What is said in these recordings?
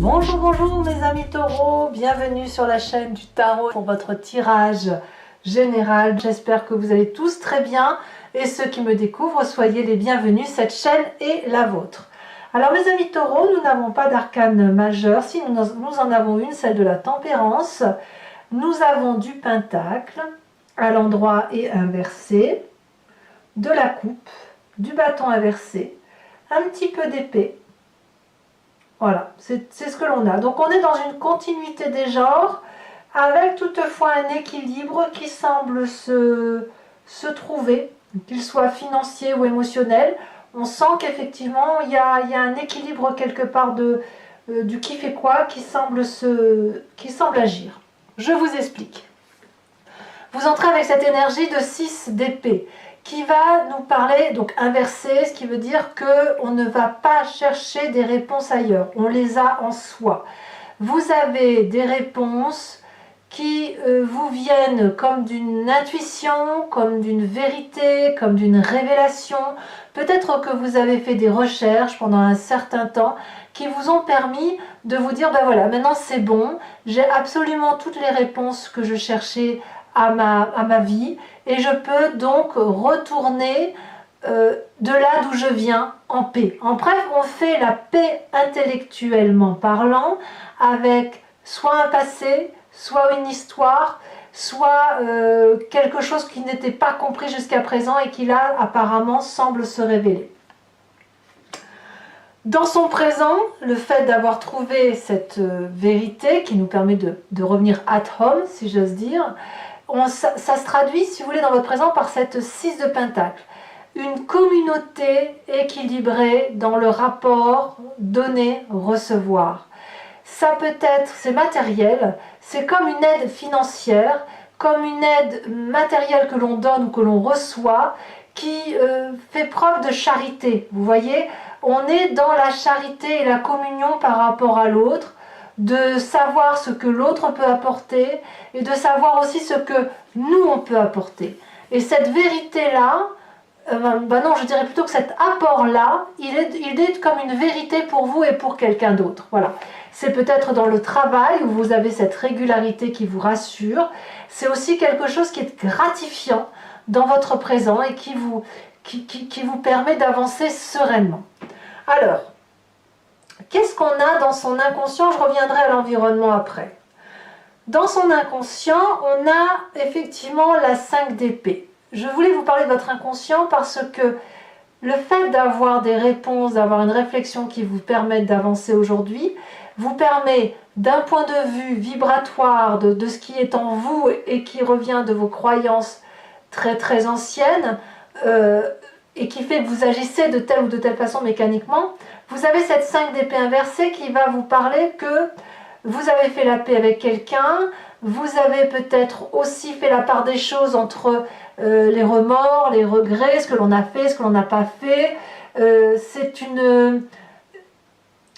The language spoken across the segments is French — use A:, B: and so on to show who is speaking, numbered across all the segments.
A: Bonjour, bonjour mes amis taureaux, bienvenue sur la chaîne du tarot pour votre tirage général. J'espère que vous allez tous très bien et ceux qui me découvrent, soyez les bienvenus, cette chaîne est la vôtre. Alors mes amis taureaux, nous n'avons pas d'arcane majeur, si nous en avons une, celle de la tempérance. Nous avons du pentacle à l'endroit et inversé, de la coupe, du bâton inversé, un petit peu d'épée. Voilà, c'est ce que l'on a. Donc on est dans une continuité des genres, avec toutefois un équilibre qui semble se trouver, qu'il soit financier ou émotionnel. On sent qu'effectivement il y a un équilibre quelque part du qui fait quoi qui semble agir. Je vous explique. Vous entrez avec cette énergie de 6 d'épée qui va nous parler, donc inversé, ce qui veut dire qu'on ne va pas chercher des réponses ailleurs, on les a en soi. Vous avez des réponses qui vous viennent comme d'une intuition, comme d'une vérité, comme d'une révélation. Peut-être que vous avez fait des recherches pendant un certain temps qui vous ont permis de vous dire, ben voilà, maintenant c'est bon, j'ai absolument toutes les réponses que je cherchais à ma vie et je peux donc retourner de là d'où je viens en paix. En bref, on fait la paix intellectuellement parlant avec soit un passé, soit une histoire, soit quelque chose qui n'était pas compris jusqu'à présent et qui là apparemment semble se révéler. Dans son présent, le fait d'avoir trouvé cette vérité qui nous permet de revenir at home, si j'ose dire, ça se traduit, si vous voulez, dans votre présent par cette 6 de pentacle. Une communauté équilibrée dans le rapport donner-recevoir. Ça peut être, c'est matériel, c'est comme une aide financière, comme une aide matérielle que l'on donne ou que l'on reçoit, qui fait preuve de charité. Vous voyez, on est dans la charité et la communion par rapport à l'autre, de savoir ce que l'autre peut apporter et de savoir aussi ce que nous on peut apporter. Et cette vérité-là, non, je dirais plutôt que cet apport-là, il est comme une vérité pour vous et pour quelqu'un d'autre. Voilà. C'est peut-être dans le travail où vous avez cette régularité qui vous rassure. C'est aussi quelque chose qui est gratifiant dans votre présent et qui vous permet d'avancer sereinement. Alors, qu'est-ce qu'on a dans son inconscient? Je reviendrai à l'environnement après. Dans son inconscient, on a effectivement la 5 d'épée. Je voulais vous parler de votre inconscient parce que le fait d'avoir des réponses, d'avoir une réflexion qui vous permette d'avancer aujourd'hui, vous permet d'un point de vue vibratoire de ce qui est en vous et qui revient de vos croyances très très anciennes et qui fait que vous agissez de telle ou de telle façon mécaniquement. Vous avez cette 5 d'épée inversée qui va vous parler que vous avez fait la paix avec quelqu'un, vous avez peut-être aussi fait la part des choses entre les remords, les regrets, ce que l'on a fait, ce que l'on n'a pas fait.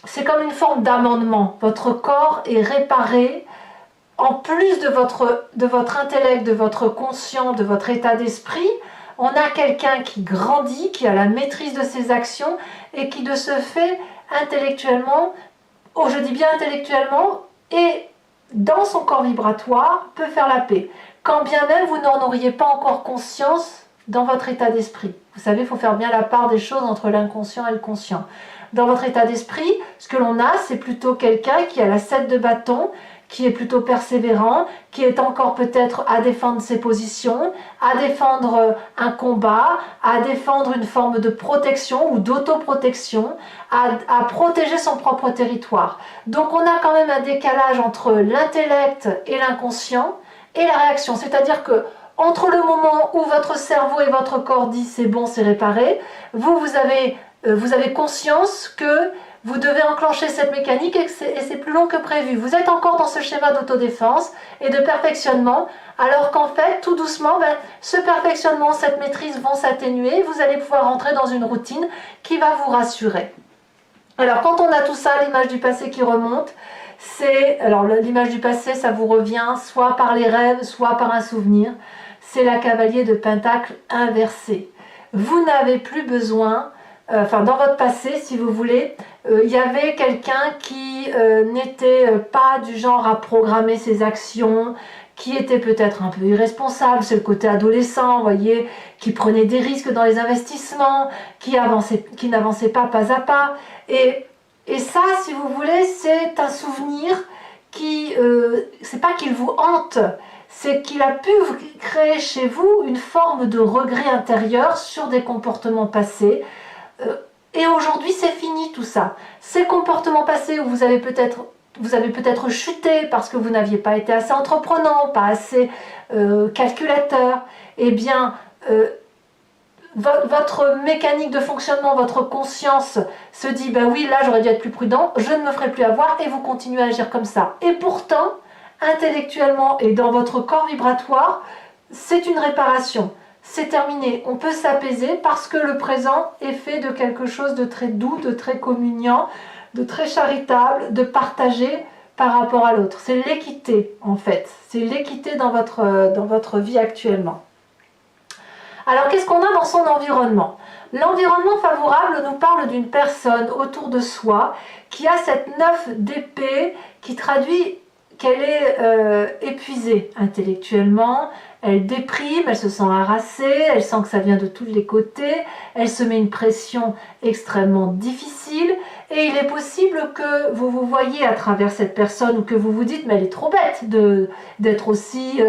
A: C'est comme une forme d'amendement. Votre corps est réparé. En plus de votre intellect, de votre conscient, de votre état d'esprit, on a quelqu'un qui grandit, qui a la maîtrise de ses actions et qui de ce fait intellectuellement, je dis bien intellectuellement, et dans son corps vibratoire peut faire la paix. Quand bien même vous n'en auriez pas encore conscience dans votre état d'esprit. Vous savez, il faut faire bien la part des choses entre l'inconscient et le conscient. Dans votre état d'esprit, ce que l'on a, c'est plutôt quelqu'un qui a la 7 de bâton, qui est plutôt persévérant, qui est encore peut-être à défendre ses positions, à défendre un combat, à défendre une forme de protection ou d'autoprotection, à protéger son propre territoire. Donc on a quand même un décalage entre l'intellect et l'inconscient et la réaction. C'est-à-dire que entre le moment où votre cerveau et votre corps disent c'est bon, c'est réparé, vous avez conscience que vous devez enclencher cette mécanique et c'est plus long que prévu. Vous êtes encore dans ce schéma d'autodéfense et de perfectionnement, alors qu'en fait, tout doucement, ce perfectionnement, cette maîtrise vont s'atténuer. Vous allez pouvoir entrer dans une routine qui va vous rassurer. Alors, quand on a tout ça, l'image du passé qui remonte, alors l'image du passé, ça vous revient soit par les rêves, soit par un souvenir. C'est la cavalier de pentacle inversée. Vous n'avez plus besoin enfin dans votre passé si vous voulez, il y avait quelqu'un qui n'était pas du genre à programmer ses actions, qui était peut-être un peu irresponsable, c'est le côté adolescent, vous voyez, qui prenait des risques dans les investissements, qui n'avançait pas à pas. Et ça, si vous voulez, c'est un souvenir qui, c'est pas qu'il vous hante, c'est qu'il a pu créer chez vous une forme de regret intérieur sur des comportements passés. Et aujourd'hui, c'est fini tout ça. Ces comportements passés où vous avez peut-être chuté parce que vous n'aviez pas été assez entreprenant, pas assez calculateur, eh bien, votre mécanique de fonctionnement, votre conscience se dit, ben oui, là j'aurais dû être plus prudent, je ne me ferai plus avoir, et vous continuez à agir comme ça. Et pourtant, intellectuellement et dans votre corps vibratoire, c'est une réparation. C'est terminé. On peut s'apaiser parce que le présent est fait de quelque chose de très doux, de très communiant, de très charitable, de partagé par rapport à l'autre. C'est l'équité en fait. C'est l'équité dans votre vie actuellement. Alors qu'est-ce qu'on a dans son environnement? L'environnement favorable nous parle d'une personne autour de soi qui a cette 9 d'épée qui traduit qu'elle est épuisée intellectuellement, elle déprime, elle se sent harassée, elle sent que ça vient de tous les côtés, elle se met une pression extrêmement difficile et il est possible que vous vous voyez à travers cette personne ou que vous vous dites mais elle est trop bête d'être aussi,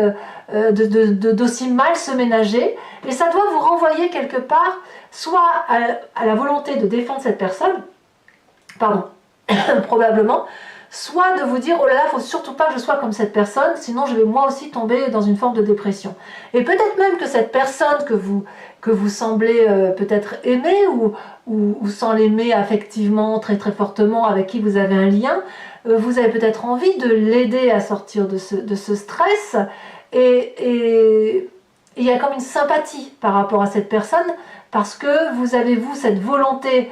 A: d'aussi mal se ménager et ça doit vous renvoyer quelque part soit à la volonté de défendre cette personne, pardon, probablement, soit de vous dire oh là là, il ne faut surtout pas que je sois comme cette personne, sinon je vais moi aussi tomber dans une forme de dépression. Et peut-être même que cette personne que vous semblez peut-être aimer ou sans l'aimer affectivement très très fortement, avec qui vous avez un lien, vous avez peut-être envie de l'aider à sortir de ce stress et il y a comme une sympathie par rapport à cette personne parce que vous avez cette volonté,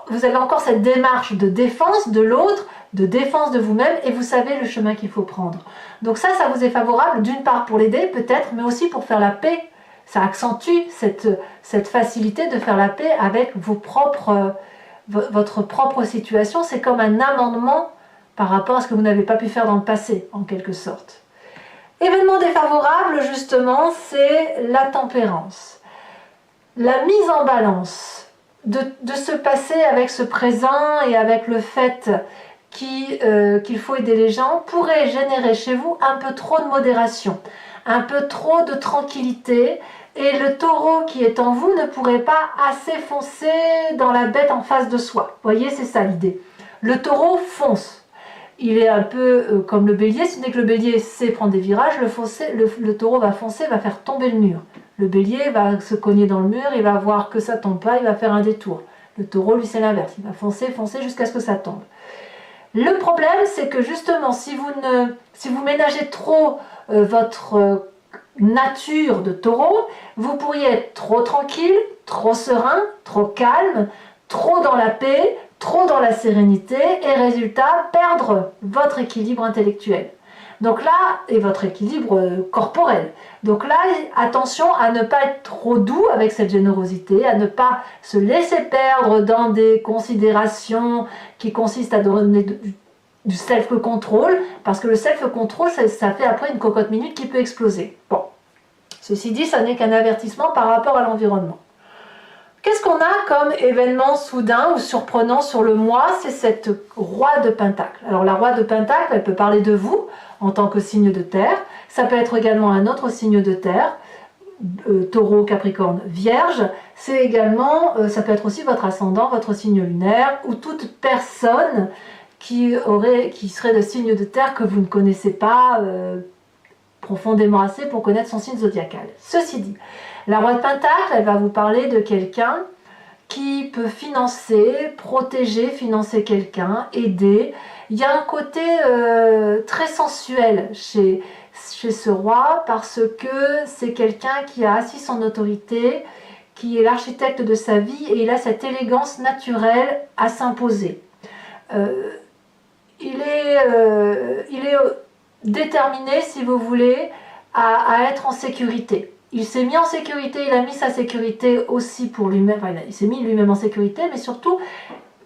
A: vous avez encore cette démarche de défense de l'autre, de défense de vous-même et vous savez le chemin qu'il faut prendre. Donc ça vous est favorable d'une part pour l'aider peut-être, mais aussi pour faire la paix. Ça accentue cette facilité de faire la paix avec votre propre situation. C'est comme un amendement par rapport à ce que vous n'avez pas pu faire dans le passé, en quelque sorte. Événement défavorable, justement, c'est la tempérance. La mise en balance de se passer avec ce présent et avec le fait qu'il faut aider les gens pourrait générer chez vous un peu trop de modération, un peu trop de tranquillité et le taureau qui est en vous ne pourrait pas assez foncer dans la bête en face de soi. Vous voyez, c'est ça l'idée. Le taureau fonce. Il est un peu comme le bélier, ce n'est que le bélier sait prendre des virages, le taureau va foncer, va faire tomber le mur. Le bélier va se cogner dans le mur, il va voir que ça tombe pas, il va faire un détour. Le taureau, lui, c'est l'inverse, il va foncer jusqu'à ce que ça tombe. Le problème, c'est que justement, si vous ménagez trop votre nature de taureau, vous pourriez être trop tranquille, trop serein, trop calme, trop dans la paix, trop dans la sérénité et résultat, perdre votre équilibre intellectuel. Donc là, et votre équilibre corporel. Donc là, attention à ne pas être trop doux avec cette générosité, à ne pas se laisser perdre dans des considérations qui consistent à donner du self-control, parce que le self-control, ça fait après une cocotte minute qui peut exploser. Bon, ceci dit, ça n'est qu'un avertissement par rapport à l'environnement. Qu'est-ce qu'on a comme événement soudain ou surprenant sur le mois? C'est cette roi de Pentacle. Alors la roi de Pentacle, elle peut parler de vous en tant que signe de terre. Ça peut être également un autre signe de terre, taureau, capricorne, vierge. C'est également, ça peut être aussi votre ascendant, votre signe lunaire ou toute personne qui serait de signe de terre que vous ne connaissez pas profondément assez pour connaître son signe zodiacal. Ceci dit, la roi de Pentacle, elle va vous parler de quelqu'un qui peut financer, protéger, financer quelqu'un, aider. Il y a un côté très sensuel chez ce roi parce que c'est quelqu'un qui a assis son autorité, qui est l'architecte de sa vie et il a cette élégance naturelle à s'imposer. Il est déterminé, si vous voulez, à être en sécurité. il s'est mis en sécurité, il a mis sa sécurité aussi pour lui-même, enfin, il s'est mis lui-même en sécurité, mais surtout,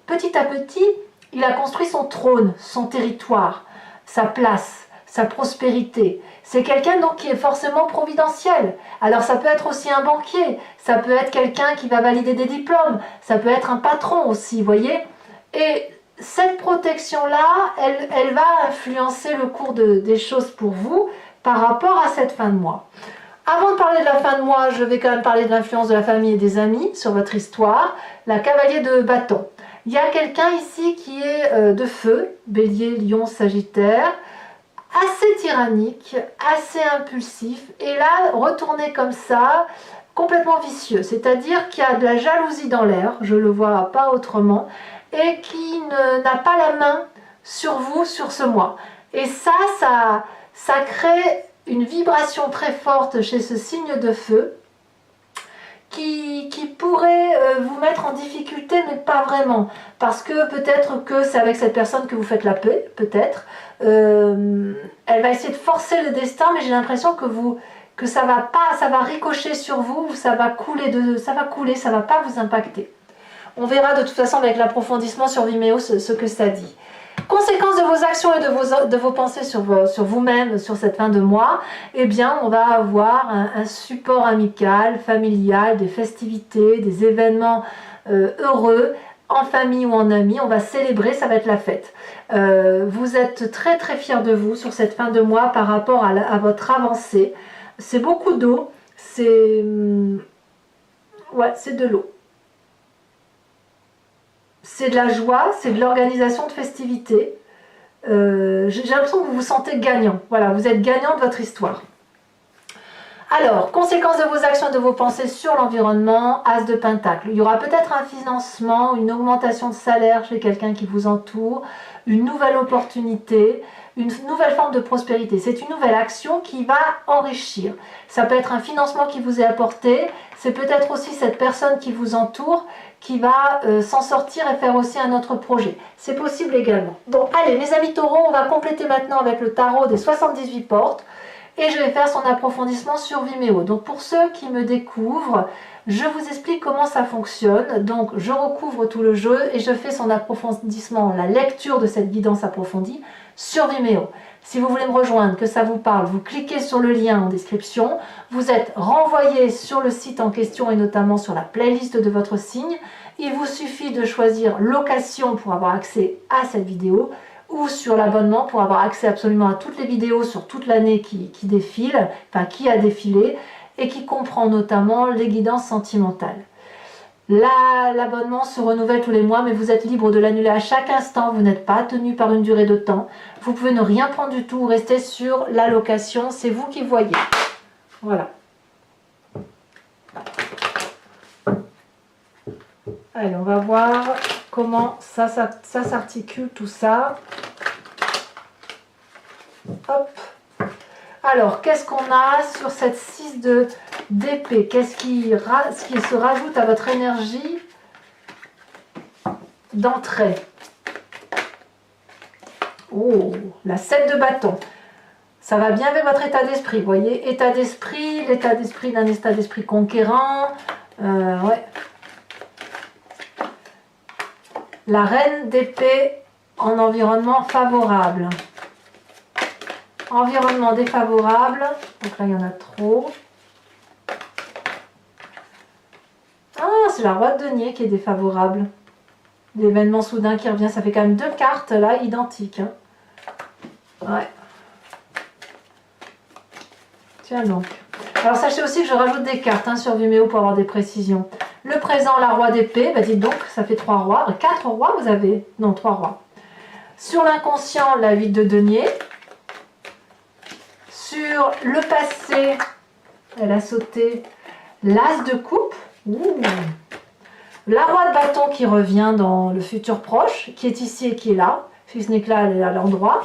A: petit à petit, il a construit son trône, son territoire, sa place, sa prospérité. C'est quelqu'un donc qui est forcément providentiel. Alors ça peut être aussi un banquier, ça peut être quelqu'un qui va valider des diplômes, ça peut être un patron aussi, vous voyez. Et cette protection-là, elle va influencer le cours des choses pour vous par rapport à cette fin de mois. Avant de parler de la fin de mois, je vais quand même parler de l'influence de la famille et des amis sur votre histoire. La cavalier de bâton. Il y a quelqu'un ici qui est de feu, bélier, lion, sagittaire, assez tyrannique, assez impulsif, et là, retourné comme ça, complètement vicieux. C'est-à-dire qu'il y a de la jalousie dans l'air, je ne le vois pas autrement, et qui n'a pas la main sur vous, sur ce mois. Et ça crée une vibration très forte chez ce signe de feu qui pourrait vous mettre en difficulté, mais pas vraiment. Parce que peut-être que c'est avec cette personne que vous faites la paix, peut-être. Elle va essayer de forcer le destin, mais j'ai l'impression que ça va ricocher sur vous, ça va couler, ça va pas vous impacter. On verra de toute façon avec l'approfondissement sur Vimeo ce que ça dit. Conséquences de vos actions et de vos pensées sur vous-même, sur cette fin de mois, eh bien, on va avoir un support amical, familial, des festivités, des événements heureux, en famille ou en amis. On va célébrer, ça va être la fête. Vous êtes très très fiers de vous sur cette fin de mois par rapport à votre avancée. C'est beaucoup d'eau, c'est de l'eau. C'est de la joie, c'est de l'organisation de festivités. J'ai l'impression que vous vous sentez gagnant. Voilà, vous êtes gagnant de votre histoire. Alors, conséquences de vos actions et de vos pensées sur l'environnement, As de Pentacle. Il y aura peut-être un financement, une augmentation de salaire chez quelqu'un qui vous entoure, une nouvelle opportunité, une nouvelle forme de prospérité. C'est une nouvelle action qui va enrichir. Ça peut être un financement qui vous est apporté, c'est peut-être aussi cette personne qui vous entoure qui va s'en sortir et faire aussi un autre projet. C'est possible également. Bon, allez, mes amis taureaux, on va compléter maintenant avec le tarot des 78 portes et je vais faire son approfondissement sur Vimeo. Donc pour ceux qui me découvrent, je vous explique comment ça fonctionne. Donc je recouvre tout le jeu et je fais son approfondissement, la lecture de cette guidance approfondie sur Vimeo. Si vous voulez me rejoindre, que ça vous parle, vous cliquez sur le lien en description. Vous êtes renvoyé sur le site en question et notamment sur la playlist de votre signe. Il vous suffit de choisir location pour avoir accès à cette vidéo ou sur l'abonnement pour avoir accès absolument à toutes les vidéos sur toute l'année qui défile, enfin qui a défilé et qui comprend notamment les guidances sentimentales. L'abonnement se renouvelle tous les mois, mais vous êtes libre de l'annuler à chaque instant. Vous n'êtes pas tenu par une durée de temps. Vous pouvez ne rien prendre du tout, rester sur la location. C'est vous qui voyez. Voilà. Allez, on va voir comment ça s'articule tout ça. Hop. Alors, qu'est-ce qu'on a sur cette 6 d'épée? Qu'est-ce qui se rajoute à votre énergie d'entrée? Oh, la 7 de bâton. Ça va bien avec votre état d'esprit, vous voyez? État d'esprit, l'état d'esprit d'un état d'esprit conquérant. Ouais. La reine d'épée en environnement favorable. Environnement défavorable, donc là il y en a trop. Ah, c'est la roi de denier qui est défavorable. L'événement soudain qui revient, ça fait quand même 2 cartes là, identiques. Hein. Ouais. Tiens donc. Alors sachez aussi que je rajoute des cartes sur Vimeo pour avoir des précisions. Le présent, la roi d'épée, bah dites donc, ça fait 3 rois. 4 rois vous avez? Non, 3 rois. Sur l'inconscient, la 8 de denier. Sur le passé, elle a sauté l'as de coupe. Ouh. La roi de bâton qui revient dans le futur proche, qui est ici et qui est là. Si ce n'est que là, elle est à l'endroit.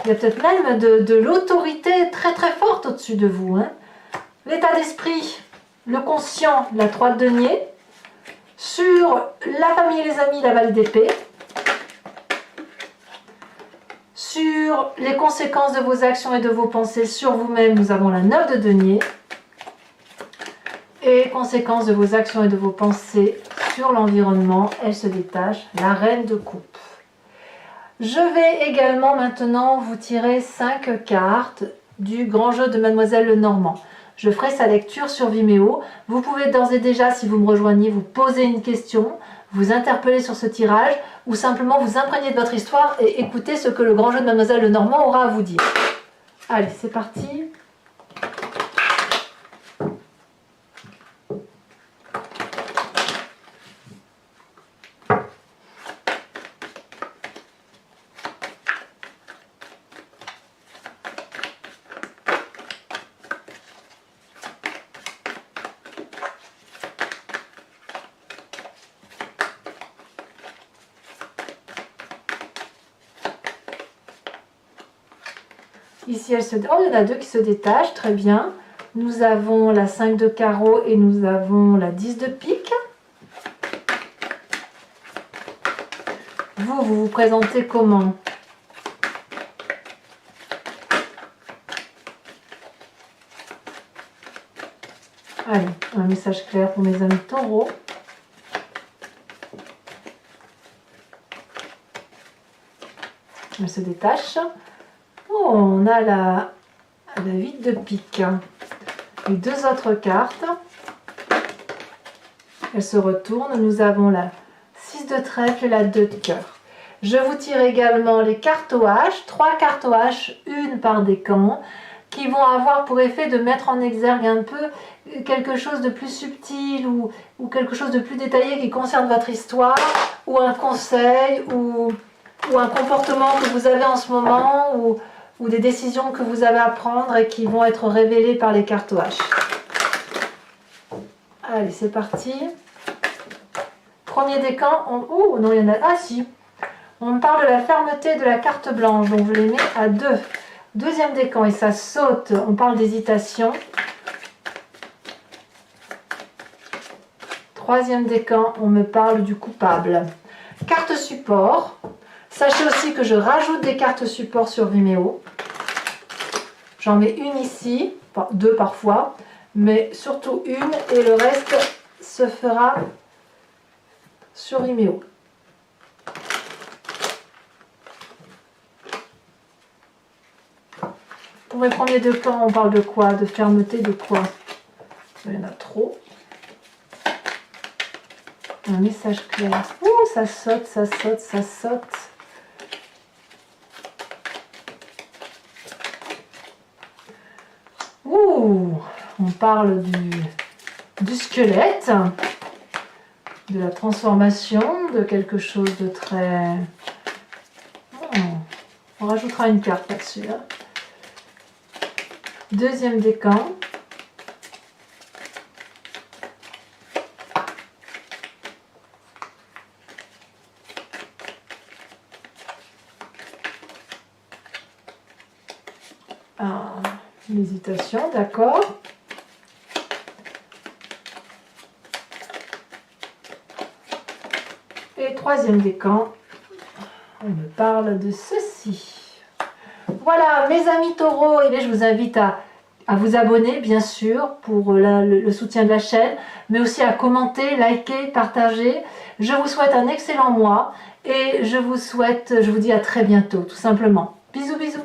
A: Il y a peut-être même de l'autorité très très forte au-dessus de vous. Hein. L'état d'esprit, le conscient, la 3 de denier. Sur la famille et les amis, la valise d'épée. Sur les conséquences de vos actions et de vos pensées sur vous-même, nous avons la 9 de denier. Et conséquence de vos actions et de vos pensées sur l'environnement, elle se détache, la reine de coupe. Je vais également maintenant vous tirer 5 cartes du grand jeu de Mademoiselle Lenormand. Je ferai sa lecture sur Vimeo. Vous pouvez d'ores et déjà, si vous me rejoignez, vous poser une question, vous interpeller sur ce tirage ou simplement vous imprégner de votre histoire et écouter ce que le grand jeu de Mademoiselle Lenormand aura à vous dire. Allez, c'est parti. Ici, elle se... Oh, il y en a 2 qui se détachent, très bien. Nous avons la 5 de carreau et nous avons la 10 de pique. Vous vous présentez comment? Allez, un message clair pour mes amis taureaux. Elle se détache. Oh, on a la 8 de pique. Les 2 autres cartes. Elles se retournent. Nous avons la 6 de trèfle et la 2 de cœur. Je vous tire également les cartes au H. 3 cartes au H, une par décan, qui vont avoir pour effet de mettre en exergue un peu quelque chose de plus subtil ou quelque chose de plus détaillé qui concerne votre histoire, ou un conseil, ou un comportement que vous avez en ce moment, ou des décisions que vous avez à prendre et qui vont être révélées par les cartes H. Allez, c'est parti. Premier décan. Oh non, il y en a... Ah si. On me parle de la fermeté de la carte blanche, donc je les mets à 2. Deuxième décan, et ça saute. On parle d'hésitation. Troisième décan, on me parle du coupable. Carte support. Sachez aussi que je rajoute des cartes support sur Vimeo. J'en mets une ici, 2 parfois, mais surtout une, et le reste se fera sur Vimeo. Pour mes premiers décans, on parle de quoi? De fermeté, de quoi? Il y en a trop. Un message clair. Ouh, ça saute, ça saute, ça saute. Ouh, on parle du squelette, de la transformation, de quelque chose de très... on rajoutera une carte là-dessus. Hein. Deuxième décan. L'hésitation, d'accord. Et troisième décan, on me parle de ceci. Voilà, mes amis taureaux, et bien, je vous invite à vous abonner, bien sûr, pour le soutien de la chaîne, mais aussi à commenter, liker, partager. Je vous souhaite un excellent mois et je vous dis à très bientôt, tout simplement. Bisous, bisous.